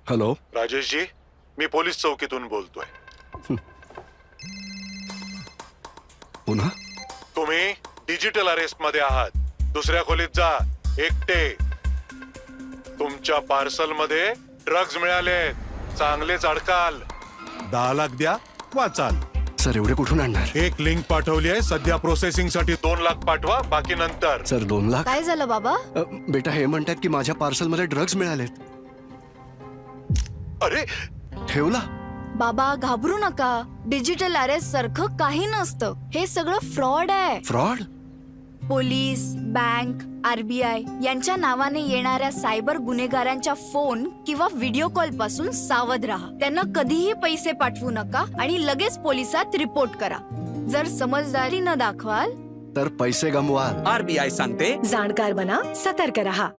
Hello राजेशजी, मी police चौकीतून बोलतोय. पुन्हा तुम्ही डिजिटल अरेस्ट मध्ये आहात. दुसऱ्या खोलीत जा, एकटे. तुमच्या पार्सल मध्ये ड्रग्ज मिळाले. चांगलेच अडकाल. 10 लाख द्या, वाचाल. सर एवढे कुठून आणणार? एक लिंक पाठवली आहे. सध्या प्रोसेसिंग साठी 2 लाख पाठवा, बाकी नंतर. सर 2 लाख? काय झालं बाबा? बेटा हे म्हणतात की माझ्या पार्सल मध्ये ड्रग्ज मिळालेत. अरे ठेवला? बाबा घाबरू नका. डिजिटल अरेस्ट सारखं काही नसतं. हे सगळं फ्रॉड आहे. फ्रॉड? पोलीस, बँक, RBI यांच्या नावाने येणाऱ्या सायबर गुन्हेगारांच्या फोन किंवा व्हिडिओ कॉल पासून सावध राहा. त्यांना कधीही पैसे पाठवू नका आणि लगेच पोलिसात रिपोर्ट करा. जर समजदारी न दाखवाल तर पैसे गमवाल. RBI सांगते, जाणकार बना, सतर्क रहा.